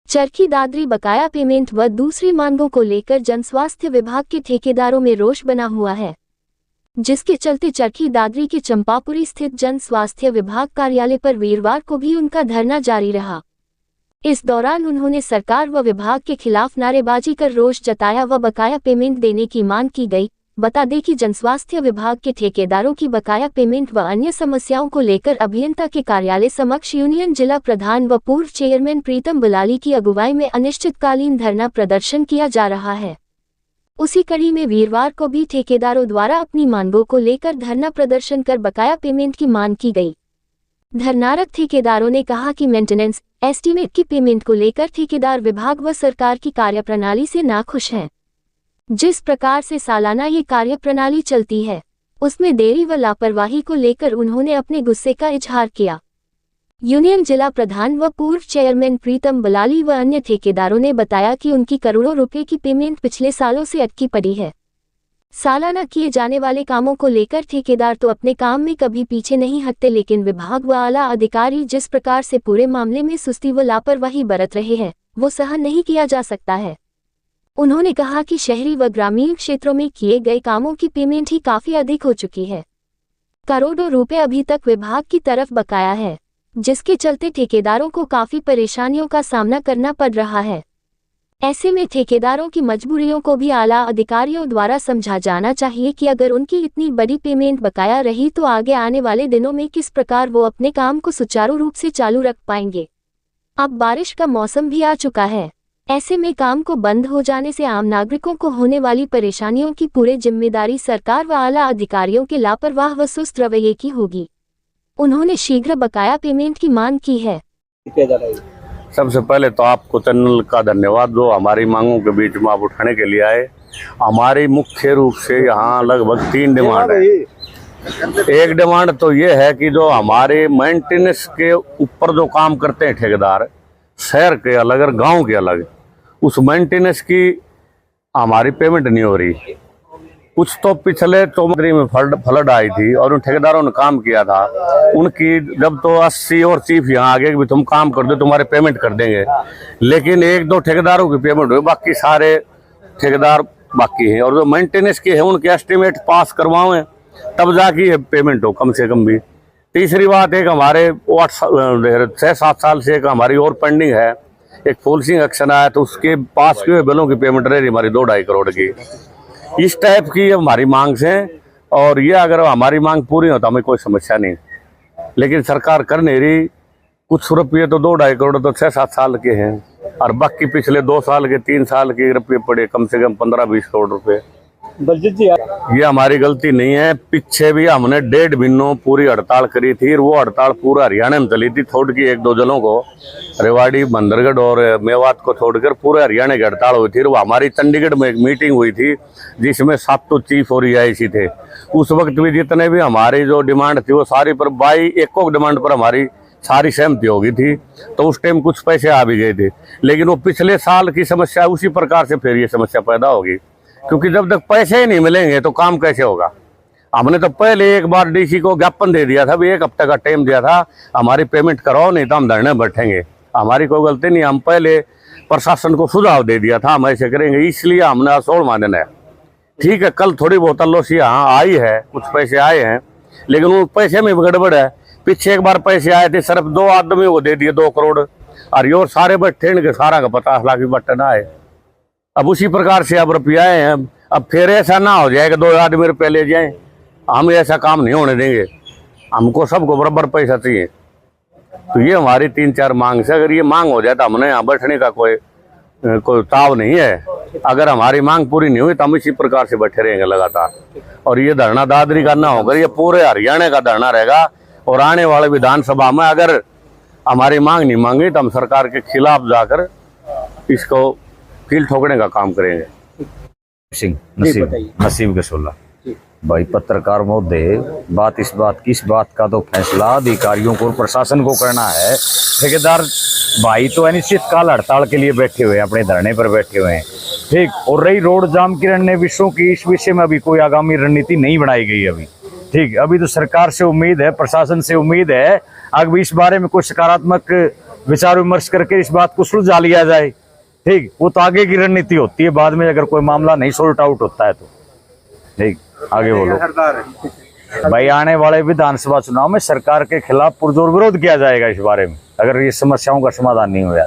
चरखी दादरी बकाया पेमेंट व दूसरी मांगों को लेकर जनस्वास्थ्य विभाग के ठेकेदारों में रोष बना हुआ है, जिसके चलते चरखी दादरी के चंपापुरी स्थित जन स्वास्थ्य विभाग कार्यालय पर वीरवार को भी उनका धरना जारी रहा। इस दौरान उन्होंने सरकार व विभाग के खिलाफ नारेबाजी कर रोष जताया व बकाया पेमेंट देने की मांग की गई। बता दें कि जनस्वास्थ्य विभाग के ठेकेदारों की बकाया पेमेंट व अन्य समस्याओं को लेकर अभियंता के कार्यालय समक्ष यूनियन जिला प्रधान व पूर्व चेयरमैन प्रीतम बलाली की अगुवाई में अनिश्चितकालीन धरना प्रदर्शन किया जा रहा है। उसी कड़ी में वीरवार को भी ठेकेदारों द्वारा अपनी मांगों को लेकर धरना प्रदर्शन कर बकाया पेमेंट की मांग की गई। धरनारत ठेकेदारों ने कहा कि मेंटेनेंस एस्टीमेट की पेमेंट को लेकर ठेकेदार विभाग व सरकार की कार्यप्रणाली से नाखुश हैं। जिस प्रकार से सालाना ये कार्यप्रणाली चलती है, उसमें देरी व लापरवाही को लेकर उन्होंने अपने गुस्से का इजहार किया। यूनियन जिला प्रधान व पूर्व चेयरमैन प्रीतम बलाली व अन्य ठेकेदारों ने बताया कि उनकी करोड़ों रुपए की पेमेंट पिछले सालों से अटकी पड़ी है। सालाना किए जाने वाले कामों को लेकर ठेकेदार तो अपने काम में कभी पीछे नहीं हटते, लेकिन विभाग व आला अधिकारी जिस प्रकार से पूरे मामले में सुस्ती व लापरवाही बरत रहे हैं, वो सहन नहीं किया जा सकता है। उन्होंने कहा कि शहरी व ग्रामीण क्षेत्रों में किए गए कामों की पेमेंट ही काफी अधिक हो चुकी है। करोड़ों रुपए अभी तक विभाग की तरफ बकाया है, जिसके चलते ठेकेदारों को काफी परेशानियों का सामना करना पड़ रहा है। ऐसे में ठेकेदारों की मजबूरियों को भी आला अधिकारियों द्वारा समझा जाना चाहिए कि अगर उनकी इतनी बड़ी पेमेंट बकाया रही तो आगे आने वाले दिनों में किस प्रकार वो अपने काम को सुचारू रूप से चालू रख पाएंगे। अब बारिश का मौसम भी आ चुका है, ऐसे में काम को बंद हो जाने से आम नागरिकों को होने वाली परेशानियों की पूरी जिम्मेदारी सरकार व आला अधिकारियों के लापरवाह व सुस्त रवैये की होगी। उन्होंने शीघ्र बकाया पेमेंट की मांग की है। सबसे पहले तो आपको चैनल का धन्यवाद, जो हमारी मांगों के बीच में आप उठाने के लिए आए। हमारी मुख्य रूप से यहाँ लगभग 3 डिमांड है। एक डिमांड तो ये है कि जो हमारे मेंटेनेंस के ऊपर जो काम करते हैं ठेकेदार, शहर के अलग और गांव के अलग, उस मेंटेनेंस की हमारी पेमेंट नहीं हो रही। कुछ तो पिछले 24 में फ्लड आई थी और उन ठेकेदारों ने काम किया था, उनकी जब तो 80 और चीफ यहाँ आगे भी तुम काम कर दो, तुम्हारे पेमेंट कर देंगे, लेकिन 1-2 ठेकेदारों की पेमेंट हुई, बाकी सारे ठेकेदार बाकी हैं। और जो मेंटेनेंस के हैं उनके एस्टीमेट पास करवाएं तब जाके पेमेंट हो कम से कम भी। तीसरी बात, एक हमारे 6-7 साल से एक हमारी और पेंडिंग है, एक फॉल्सिंग एक्शन आया तो उसके पास के बिलों की पेमेंट रह रही हमारी 2-2.5 करोड़ की। इस टाइप की हमारी मांग से, और ये अगर हमारी मांग पूरी हो तो हमें कोई समस्या नहीं, लेकिन सरकार कर नहीं रही। कुछ रुपये तो 2-2.5 करोड़ तो 6-7 साल के हैं, और बाकी पिछले 2 साल के 3 साल के रुपये पड़े कम से कम 15-20 करोड़ रुपए। ये हमारी गलती नहीं है। पीछे भी हमने 1.5 महीनों पूरी हड़ताल करी थी, और वो हड़ताल पूरा हरियाणा में चली थी। छोड़ की 1-2 जिलों को, रेवाड़ी, बंदरगढ़ और मेवात को छोड़कर पूरे हरियाणा की हड़ताल हुई थी। वो हमारी चंडीगढ़ में एक मीटिंग हुई थी जिसमें 7 चीफ और EIC थे। उस वक्त भी जितने भी हमारी जो डिमांड थी वो सारी पर बाई एक डिमांड पर हमारी सारी सहमति हो गई थी, तो उस टाइम कुछ पैसे आ भी गए थे। लेकिन वो पिछले साल की समस्या उसी प्रकार से फिर ये समस्या पैदा होगी, क्योंकि जब तक पैसे ही नहीं मिलेंगे तो काम कैसे होगा। हमने तो पहले एक बार DC को ज्ञापन दे दिया था, भी 1 हफ्ते का टाइम दिया था, हमारी पेमेंट कराओ नहीं तो हम धरने बैठेंगे। हमारी कोई गलती नहीं, हम पहले प्रशासन को सुझाव दे दिया था हम ऐसे करेंगे, इसलिए हमने 16वां दिन है। ठीक है, कल थोड़ी बहुत LOC यहाँ आई है, कुछ पैसे आए हैं, लेकिन वो पैसे में गड़बड़ है। पीछे एक बार पैसे आए थे, सिर्फ 2 आदमी को दे दिए 2 करोड़, और ये सारे बैठे के सारा का 50 लाख भी बटन आए। अब उसी प्रकार से अब रुपये आए हैं। अब फिर ऐसा ना हो जाए कि 2 आदमी रुपये ले जाएं, हम ऐसा काम नहीं होने देंगे। हमको सबको बराबर पैसा चाहिए। तो ये हमारी 3-4 मांग से, अगर ये मांग हो जाए तो हमने यहाँ बैठने का कोई ताव नहीं है। अगर हमारी मांग पूरी नहीं हुई तो हम इसी प्रकार से बैठे रहेंगे लगातार। और ये धरना दादरी का ना होकर ये पूरे हरियाणा का धरना रहेगा, और आने वाले विधानसभा में अगर हमारी मांग नहीं मांगी तो हम सरकार के खिलाफ जाकर इसको कील ठोकने का काम करेंगे। नसीब गसोला भाई, पत्रकार महोदय, इस बात का तो फैसला अधिकारियों को और प्रशासन को करना है। ठेकेदार भाई तो अनिश्चितकाल हड़ताल के लिए बैठे हुए हैं, अपने धरने पर बैठे हुए हैं, ठीक। और रही रोड जाम की अन्य विषयों की, इस विषय में अभी कोई आगामी रणनीति नहीं बनाई गई अभी, ठीक। अभी तो सरकार से उम्मीद है, प्रशासन से उम्मीद है, अगर इस बारे में कुछ सकारात्मक विचार विमर्श करके इस बात को सुलझा लिया जाए। ठीक, वो तो आगे की रणनीति होती है, बाद में अगर कोई मामला नहीं सॉर्ट आउट होता है तो। ठीक, आगे बोलो भाई। आने वाले विधानसभा चुनाव में सरकार के खिलाफ पुरजोर विरोध किया जाएगा इस बारे में, अगर ये समस्याओं का समाधान नहीं हुआ।